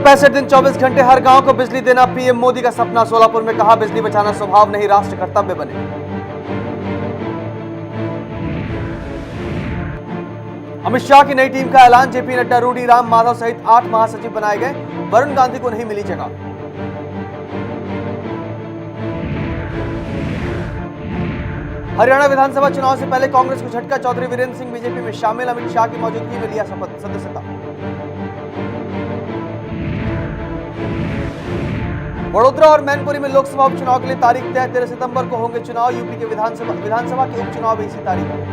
365 दिन 24 घंटे हर गांव को बिजली देना पीएम मोदी का सपना। सोलापुर में कहा, बिजली बचाना स्वभाव नहीं, राष्ट्र कर्तव्य बने। अमित शाह की नई टीम का ऐलान। जेपी नड्डा, रूडी राम माधव सहित 8 महासचिव बनाए गए। वरुण गांधी को नहीं मिली जगह। हरियाणा विधानसभा चुनाव से पहले कांग्रेस को झटका। चौधरी वीरेंद्र सिंह बीजेपी में शामिल। अमित शाह की मौजूदगी में लिया शपथ सदस्यता। वडोदरा और मैनपुरी में लोकसभा उपचुनाव के लिए तारीख तय। 13 सितंबर को होंगे चुनाव। यूपी के विधानसभा के उपचुनाव भी इसी तारीख में।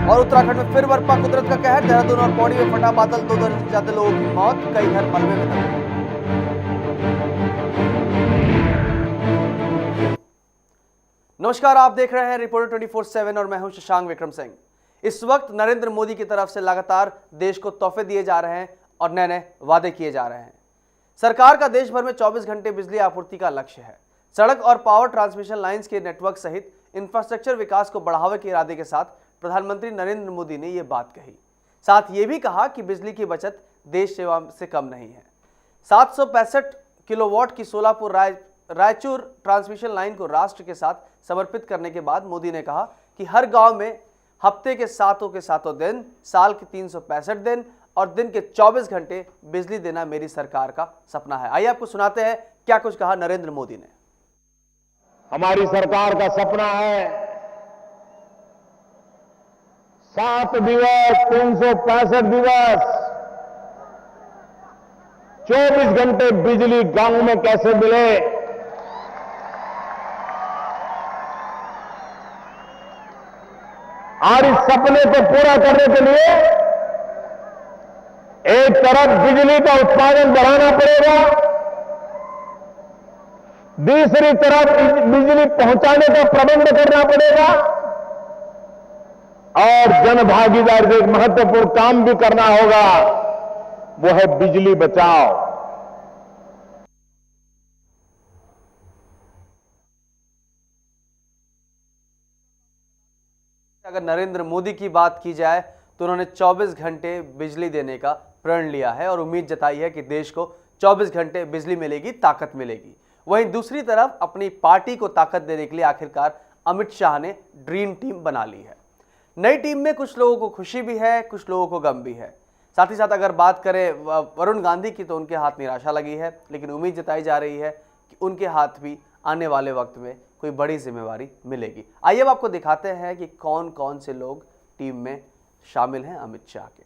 और उत्तराखंड में फिर बरपा कुदरत का कहर। देहरादून और पौड़ी में फटा बादल, 2 दर्जन से ज्यादा लोगों की मौत, कई घर मलबे में दबे। नमस्कार, आप देख रहे हैं रिपोर्टर 24/7 और मैं हूं शशांक विक्रम सिंह। इस वक्त नरेंद्र मोदी की तरफ से लगातार देश को तोहफे दिए जा रहे हैं और नए नए वादे किए जा रहे हैं। सरकार का देश भर में 24 घंटे बिजली आपूर्ति का लक्ष्य है। सड़क और पावर ट्रांसमिशन लाइंस के नेटवर्क सहित इंफ्रास्ट्रक्चर विकास को बढ़ावे के इरादे के साथ प्रधानमंत्री नरेंद्र मोदी ने यह बात कही। साथ ये भी कहा कि बिजली की बचत देश सेवा से कम नहीं है। 765 किलोवाट की सोलापुर रायचूर ट्रांसमिशन लाइन को राष्ट्र के साथ समर्पित करने के बाद मोदी ने कहा कि हर गांव में हफ्ते के सातों दिन, साल के 365 दिन और दिन के 24 घंटे बिजली देना मेरी सरकार का सपना है। आइए आपको सुनाते हैं क्या कुछ कहा नरेंद्र मोदी ने। हमारी सरकार का सपना है 7 दिवस, 365 दिवस, 24 घंटे बिजली गांव में कैसे मिले। और इस सपने को पूरा करने के लिए एक तरफ बिजली का उत्पादन बढ़ाना पड़ेगा, दूसरी तरफ बिजली पहुंचाने का प्रबंध करना पड़ेगा और जन भागीदारी से एक महत्वपूर्ण काम भी करना होगा, वो है बिजली बचाओ। अगर नरेंद्र मोदी की बात की जाए तो उन्होंने 24 घंटे बिजली देने का प्रण लिया है और उम्मीद जताई है कि देश को 24 घंटे बिजली मिलेगी, ताकत मिलेगी। वहीं दूसरी तरफ अपनी पार्टी को ताकत देने के लिए आखिरकार अमित शाह ने ड्रीम टीम बना ली है। नई टीम में कुछ लोगों को खुशी भी है, कुछ लोगों को गम भी है। साथ ही साथ अगर बात करें वरुण गांधी की तो उनके हाथ निराशा लगी है, लेकिन उम्मीद जताई जा रही है कि उनके हाथ भी आने वाले वक्त में कोई बड़ी जिम्मेवारी मिलेगी। आइए अब आपको दिखाते हैं कि कौन कौन से लोग टीम में शामिल हैं अमित शाह के।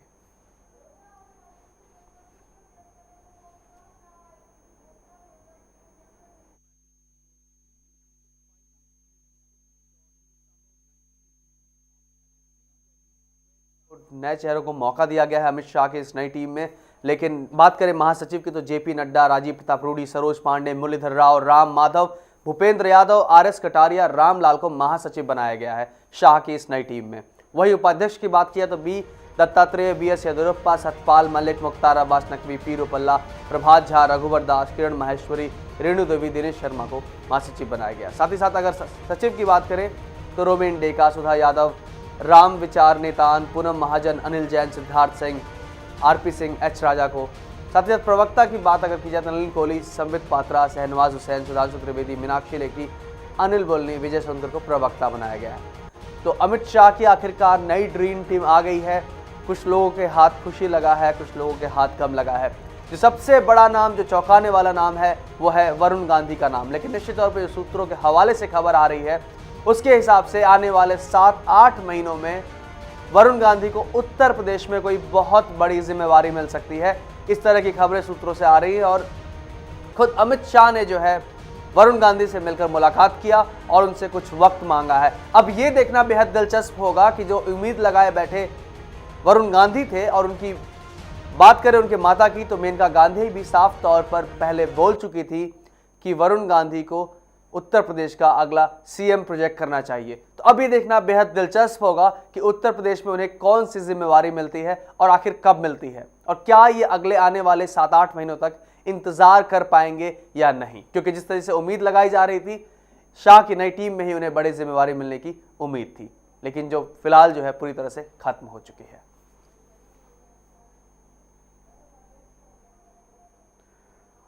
नए चेहरों को मौका दिया गया है अमित शाह के इस नई टीम में। लेकिन बात करें महासचिव की तो जेपी नड्डा, राजीव प्रताप रूडी, सरोज पांडे, मुरलीधर राव, राम माधव, भूपेंद्र यादव, आरएस कटारिया, रामलाल को महासचिव बनाया गया है शाह की इस नई टीम में। वही उपाध्यक्ष की बात किया तो बी दत्तात्रेय, बीएस येदियुरप्पा, सतपाल मलिक, मुख्तार अब्बास नकवी, पीरू पल्ला, प्रभात झा, रघुवर दास, किरण माहेश्वरी, रेणु देवी, दिनेश शर्मा को महासचिव बनाया गया। साथ ही साथ अगर सचिव की बात करें तो रोमेन डेका, सुधा यादव, राम विचार नेतान, पूनम महाजन, अनिल जैन, सिद्धार्थ सिंह, आरपी सिंह, एच राजा को। साथ ही साथ प्रवक्ता की बात अगर की जाए तो नलिन कोहली, संबित पात्रा, शहनवाज हुसैन, सुधांशु त्रिवेदी, मीनाक्षी लेखी, अनिल बोलनी, विजय सुंदर को प्रवक्ता बनाया गया है। तो अमित शाह की आखिरकार नई ड्रीम टीम आ गई है। कुछ लोगों के हाथ खुशी लगा है, कुछ लोगों के हाथ कम लगा है। जो सबसे बड़ा नाम, जो चौंकाने वाला नाम है, वो है वरुण गांधी का नाम। लेकिन निश्चित तौर पर सूत्रों के हवाले से खबर आ रही है, उसके हिसाब से आने वाले 7-8 महीनों में वरुण गांधी को उत्तर प्रदेश में कोई बहुत बड़ी जिम्मेवारी मिल सकती है। इस तरह की खबरें सूत्रों से आ रही है और खुद अमित शाह ने जो है वरुण गांधी से मिलकर मुलाकात किया और उनसे कुछ वक्त मांगा है। अब ये देखना बेहद दिलचस्प होगा कि जो उम्मीद लगाए बैठे वरुण गांधी थे, और उनकी बात करें उनके माता की तो मेनका गांधी भी साफ तौर पर पहले बोल चुकी थी कि वरुण गांधी को उत्तर प्रदेश का अगला सीएम प्रोजेक्ट करना चाहिए। तो अब ये देखना बेहद दिलचस्प होगा कि उत्तर प्रदेश में उन्हें कौन सी जिम्मेवारी मिलती है और आखिर कब मिलती है, और क्या ये अगले आने वाले 7-8 महीनों तक इंतजार कर पाएंगे या नहीं। क्योंकि जिस तरह से उम्मीद लगाई जा रही थी, शाह की नई टीम में ही उन्हें बड़ी जिम्मेवारी मिलने की उम्मीद थी, लेकिन जो फिलहाल जो है पूरी तरह से खत्म हो चुकी है।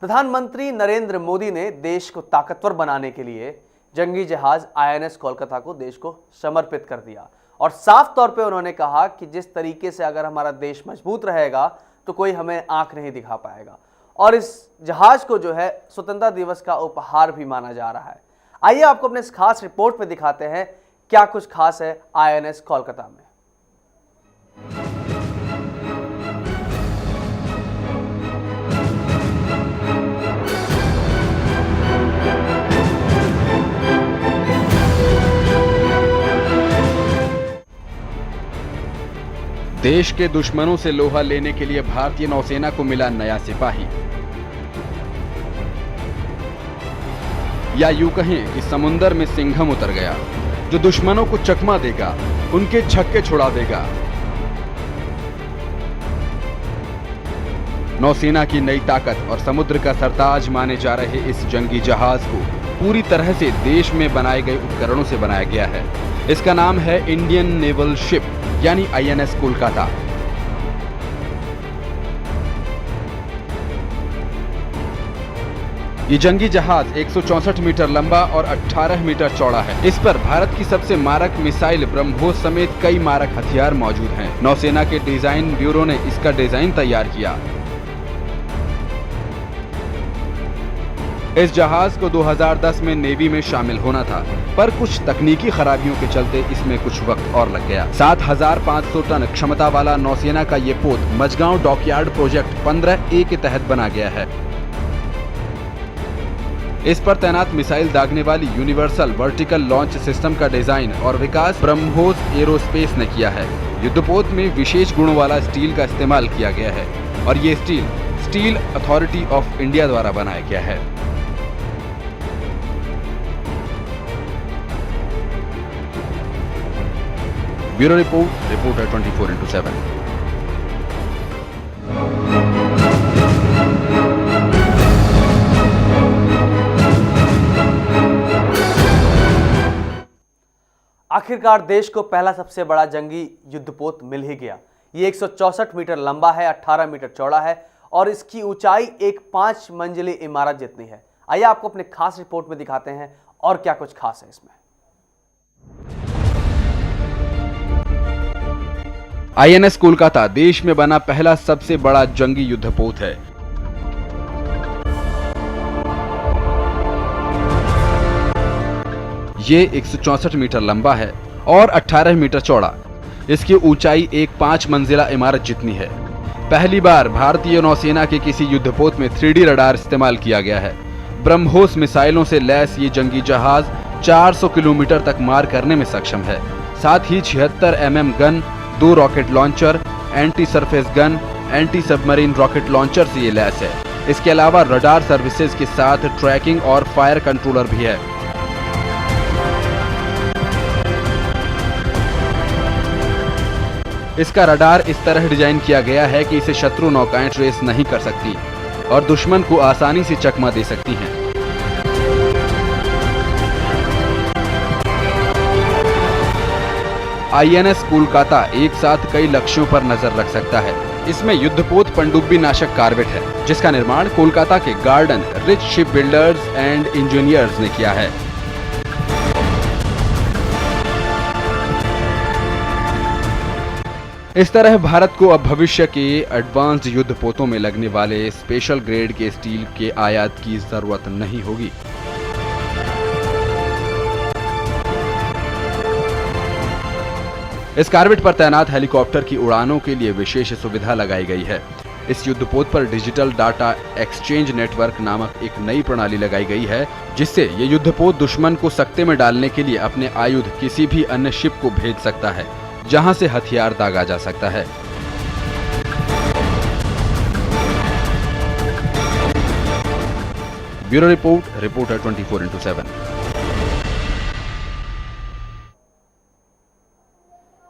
प्रधानमंत्री नरेंद्र मोदी ने देश को ताकतवर बनाने के लिए जंगी जहाज INS कोलकाता को देश को समर्पित कर दिया और साफ तौर पे उन्होंने कहा कि जिस तरीके से अगर हमारा देश मजबूत रहेगा तो कोई हमें आंख नहीं दिखा पाएगा। और इस जहाज को जो है स्वतंत्रता दिवस का उपहार भी माना जा रहा है। आइए आपको अपने इस खास रिपोर्ट में दिखाते हैं क्या कुछ खास है INS कोलकाता में। देश के दुश्मनों से लोहा लेने के लिए भारतीय नौसेना को मिला नया सिपाही, या यूं कहें कि समुंदर में सिंघम उतर गया जो दुश्मनों को चकमा देगा, उनके छक्के छुड़ा देगा। नौसेना की नई ताकत और समुद्र का सरताज माने जा रहे इस जंगी जहाज को पूरी तरह से देश में बनाए गए उपकरणों से बनाया गया है। इसका नाम है इंडियन नेवल शिप यानी INS कोलकाता। ये जंगी जहाज 164 मीटर लंबा और 18 मीटर चौड़ा है। इस पर भारत की सबसे मारक मिसाइल ब्रह्मोस समेत कई मारक हथियार मौजूद हैं। नौसेना के डिजाइन ब्यूरो ने इसका डिजाइन तैयार किया। इस जहाज को 2010 में नेवी में शामिल होना था, पर कुछ तकनीकी खराबियों के चलते इसमें कुछ वक्त और लग गया। 7,500 टन क्षमता वाला नौसेना का ये पोत मझगांव डॉकयार्ड प्रोजेक्ट 15A के तहत बना गया है। इस पर तैनात मिसाइल दागने वाली यूनिवर्सल वर्टिकल लॉन्च सिस्टम का डिजाइन और विकास ब्रह्मोस एरोस्पेस ने किया है। युद्धपोत में विशेष गुणों वाला स्टील का इस्तेमाल किया गया है और ये स्टील अथॉरिटी ऑफ इंडिया द्वारा बनाया गया है। Bureau report, reporter 24x7। आखिरकार देश को पहला सबसे बड़ा जंगी युद्धपोत मिल ही गया। ये 164 मीटर लंबा है, 18 मीटर चौड़ा है और इसकी ऊंचाई एक 5 मंजिली इमारत जितनी है। आइए आपको अपने खास रिपोर्ट में दिखाते हैं और क्या कुछ खास है इसमें। INS कोलकाता देश में बना पहला सबसे बड़ा जंगी युद्धपोत है। ये 164 मीटर लंबा है और 18 मीटर चौड़ा। इसकी ऊंचाई एक 5 मंजिला इमारत जितनी है। पहली बार भारतीय नौसेना के किसी युद्धपोत में 3D रडार इस्तेमाल किया गया है। ब्रह्मोस मिसाइलों से लैस ये जंगी जहाज 400 किलोमीटर तक मार करने में सक्षम है। साथ ही 76 mm gun, 2 rocket launcher, anti surface gun, anti submarine rocket launcher से ये लैस है। इसके अलावा रडार सर्विसेज के साथ ट्रैकिंग और फायर कंट्रोलर भी है। इसका रडार इस तरह डिजाइन किया गया है कि इसे शत्रु नौकाएं ट्रेस नहीं कर सकती और दुश्मन को आसानी से चकमा दे सकती हैं। INS कोलकाता एक साथ कई लक्ष्यों पर नजर रख सकता है। इसमें युद्धपोत पनडुब्बी नाशक कार्वेट है, जिसका निर्माण कोलकाता के garden rich ship builders and engineers ने किया है। इस तरह भारत को अब भविष्य के एडवांस्ड युद्धपोतों में लगने वाले स्पेशल ग्रेड के स्टील के आयात की जरूरत नहीं होगी। इस कार्वेट पर तैनात हेलीकॉप्टर की उड़ानों के लिए विशेष सुविधा लगाई गई है। इस युद्धपोत पर डिजिटल डाटा एक्सचेंज नेटवर्क नामक एक नई प्रणाली लगाई गई है, जिससे ये युद्धपोत दुश्मन को सकते में डालने के लिए अपने आयुध किसी भी अन्य शिप को भेज सकता है, जहां से हथियार दागा जा सकता है। Bureau report, reporter 24x7।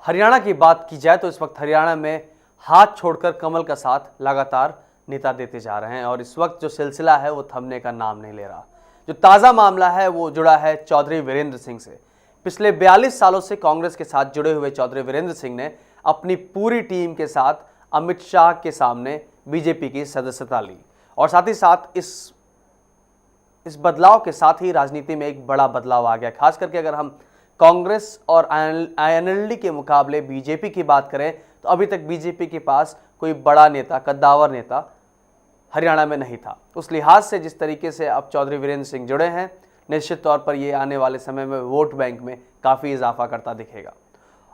Haryana की बात की जाए तो इस वक्त हरियाणा में हाथ छोड़कर कमल का साथ लगातार नेता देते जा रहे हैं और इस वक्त जो सिलसिला है वो थमने का नाम नहीं ले रहा। जो ताज़ा मामला है वो जुड़ा है चौधरी वीरेंद्र सिंह से। पिछले 42 सालों से कांग्रेस के साथ जुड़े हुए चौधरी वीरेंद्र सिंह ने अपनी पूरी टीम के साथ अमित शाह के सामने बीजेपी की सदस्यता ली और साथ ही साथ इस बदलाव के साथ ही राजनीति में एक बड़ा बदलाव आ गया। खास करके अगर हम कांग्रेस और आईएनएलडी के मुकाबले बीजेपी की बात करें तो अभी तक बीजेपी के पास कोई बड़ा नेता, कद्दावर नेता हरियाणा में नहीं था। उस लिहाज से जिस तरीके से अब चौधरी वीरेंद्र सिंह जुड़े हैं, निश्चित तौर पर ये आने वाले समय में वोट बैंक में काफ़ी इजाफा करता दिखेगा।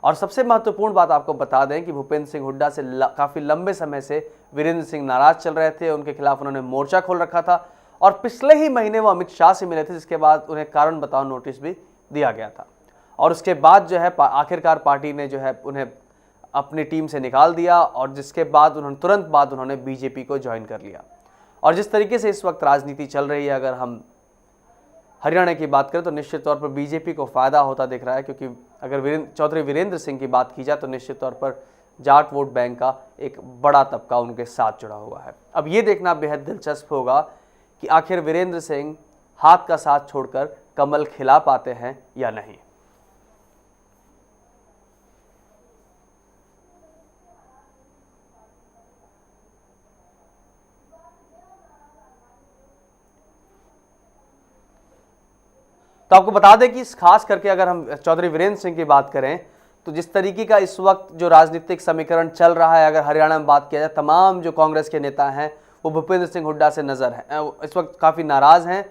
और सबसे महत्वपूर्ण बात आपको बता दें कि भूपेंद्र सिंह हुड्डा से काफ़ी लंबे समय से वीरेंद्र सिंह नाराज चल रहे थे, उनके खिलाफ उन्होंने मोर्चा खोल रखा था और पिछले ही महीने वो अमित शाह से मिले थे, जिसके बाद उन्हें कारण बताओ नोटिस भी दिया गया था। और उसके बाद जो है आखिरकार पार्टी ने जो है उन्हें अपनी टीम से निकाल दिया और जिसके बाद तुरंत बाद उन्होंने बीजेपी को ज्वाइन कर लिया। और जिस तरीके से इस वक्त राजनीति चल रही है, अगर हम हरियाणा की बात करें तो निश्चित तौर पर बीजेपी को फायदा होता दिख रहा है, क्योंकि अगर चौधरी वीरेंद्र सिंह की बात की जाए तो निश्चित तौर पर जाट वोट बैंक का एक बड़ा तबका उनके साथ जुड़ा हुआ है। अब ये देखना बेहद दिलचस्प होगा कि आखिर वीरेंद्र सिंह हाथ का साथ छोड़कर कमल खिला पाते हैं या नहीं। तो आपको बता दें कि खास करके अगर हम चौधरी वीरेंद्र सिंह की बात करें तो जिस तरीके का इस वक्त जो राजनीतिक समीकरण चल रहा है, अगर हरियाणा में बात किया जाए, तमाम जो कांग्रेस के नेता हैं वो भूपेंद्र सिंह हुड्डा से नजर है इस वक्त काफ़ी नाराज़ हैं।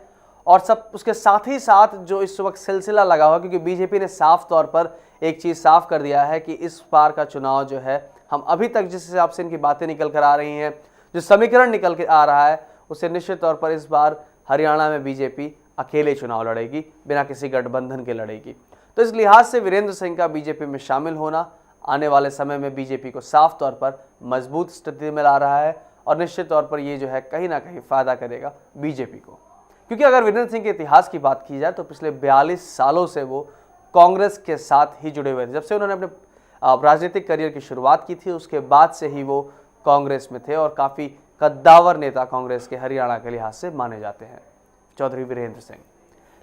और सब उसके साथ ही साथ जो इस वक्त सिलसिला लगा हुआ, क्योंकि बीजेपी ने साफ तौर पर एक चीज़ साफ कर दिया है कि इस बार का चुनाव जो है, हम अभी तक जिस हिसाब से इनकी बातें निकल कर आ रही हैं, जो समीकरण निकल के आ रहा है, उससे निश्चित तौर पर इस बार हरियाणा में बीजेपी अकेले चुनाव लड़ेगी, बिना किसी गठबंधन के लड़ेगी। तो इस लिहाज से वीरेंद्र सिंह का बीजेपी में शामिल होना आने वाले समय में बीजेपी को साफ तौर पर मजबूत स्थिति में ला रहा है और निश्चित तौर पर ये जो है कहीं ना कहीं फायदा करेगा बीजेपी को। क्योंकि अगर वीरेंद्र सिंह के इतिहास की बात की जाए तो पिछले 42 सालों से वो कांग्रेस के साथ ही जुड़े हुए थे। जब से उन्होंने अपने राजनीतिक करियर की शुरुआत की थी, उसके बाद से ही वो कांग्रेस में थे और काफ़ी कद्दावर नेता कांग्रेस के हरियाणा के लिहाज से माने जाते हैं चौधरी वीरेंद्र सिंह।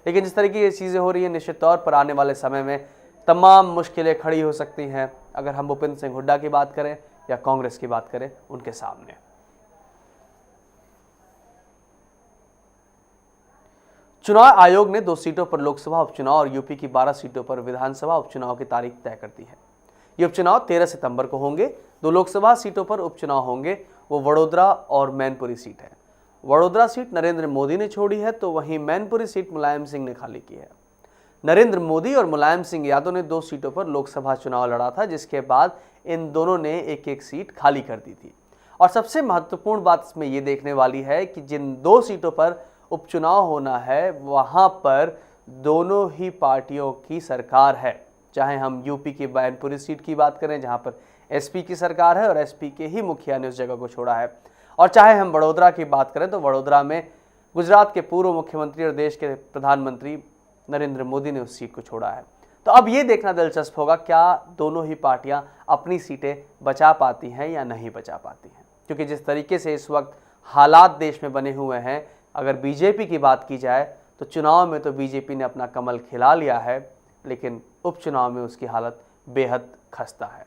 लेकिन जिस तरीके की चीज़ें हो रही हैं, निश्चित तौर पर आने वाले समय में तमाम मुश्किलें खड़ी हो सकती हैं, अगर हम भूपेंद्र सिंह हुड्डा की बात करें या कांग्रेस की बात करें उनके सामने। चुनाव आयोग ने 2 सीटों पर लोकसभा उपचुनाव और यूपी की 12 सीटों पर विधानसभा उपचुनाव की तारीख तय कर दी है। ये उपचुनाव 13 सितंबर को होंगे। 2 लोकसभा सीटों पर उपचुनाव होंगे, वो वडोदरा और मैनपुरी सीट है। वडोदरा सीट नरेंद्र मोदी ने छोड़ी है, तो वहीं मैनपुरी सीट मुलायम सिंह ने खाली की है। नरेंद्र मोदी और मुलायम सिंह यादव ने 2 सीटों पर लोकसभा चुनाव लड़ा था, जिसके बाद इन दोनों ने एक सीट खाली कर दी थी। और सबसे महत्वपूर्ण बात इसमें यह देखने वाली है कि जिन 2 सीटों पर उपचुनाव होना है, वहां पर दोनों ही पार्टियों की सरकार है। चाहे हम यूपी की मैनपुरी सीट की बात करें, जहां पर एसपी की सरकार है और एसपी के ही मुखिया ने उस जगह को छोड़ा है, और चाहे हम वडोदरा की बात करें तो वडोदरा में गुजरात के पूर्व मुख्यमंत्री और देश के प्रधानमंत्री नरेंद्र मोदी ने उस सीट को छोड़ा है। तो अब ये देखना दिलचस्प होगा, क्या दोनों ही पार्टियां अपनी सीटें बचा पाती हैं या नहीं बचा पाती हैं। क्योंकि जिस तरीके से इस वक्त हालात देश में बने हुए हैं, अगर बीजेपी की बात की जाए तो चुनाव में तो बीजेपी ने अपना कमल खिला लिया है, लेकिन उपचुनाव में उसकी हालत बेहद खस्ता है।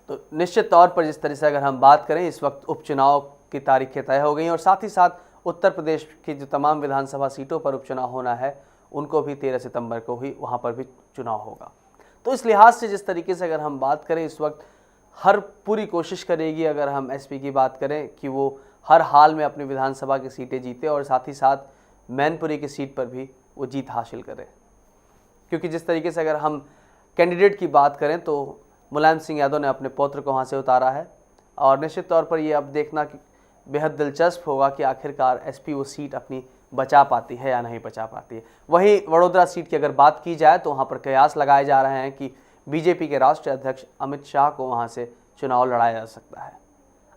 तो निश्चित तौर पर जिस तरह से अगर हम बात करें, इस वक्त उपचुनाव की तारीखें तय हो गई और साथ ही साथ उत्तर प्रदेश की जो तमाम विधानसभा सीटों पर उपचुनाव होना है, उनको भी 13 सितंबर को ही वहां पर भी चुनाव होगा। तो इस लिहाज से जिस तरीके से अगर हम बात करें, इस वक्त हर पूरी कोशिश करेगी, अगर हम एसपी की बात करें, कि वो हर हाल में अपनी विधानसभा की सीटें जीते और साथ ही साथ मैनपुरी की सीट पर भी वो जीत हासिल करे। क्योंकि जिस तरीके से अगर हम कैंडिडेट की बात करें तो मुलायम सिंह यादव ने अपने पौत्र को वहाँ से उतारा है और निश्चित तौर पर ये अब देखना कि बेहद दिलचस्प होगा कि आखिरकार एसपी वो सीट अपनी बचा पाती है या नहीं बचा पाती है। वहीं वडोदरा सीट की अगर बात की जाए तो वहाँ पर कयास लगाए जा रहे हैं कि बीजेपी के राष्ट्रीय अध्यक्ष अमित शाह को वहाँ से चुनाव लड़ाया जा सकता है।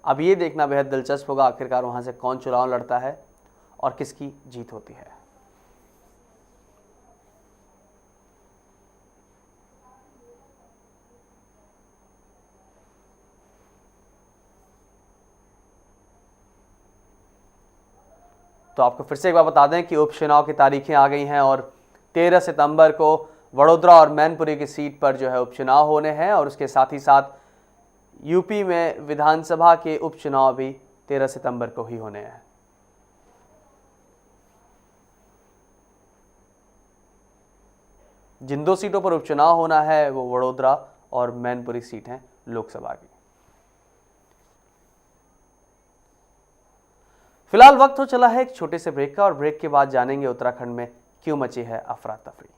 अब ये देखना बेहद दिलचस्प होगा आखिरकार वहाँ से कौन चुनाव लड़ता है और किसकी जीत होती है। तो आपको फिर से एक बार बता दें कि उपचुनाव की तारीखें आ गई हैं और 13 सितंबर को वडोदरा और मैनपुरी की सीट पर जो है उपचुनाव होने हैं और उसके साथ ही साथ यूपी में विधानसभा के उपचुनाव भी 13 सितंबर को ही होने हैं। जिन 2 सीटों पर उपचुनाव होना है वो वडोदरा और मैनपुरी सीट हैं लोकसभा की। फिलहाल वक्त हो चला है एक छोटे से ब्रेक का, और ब्रेक के बाद जानेंगे उत्तराखंड में क्यों मची है अफरा तफरी।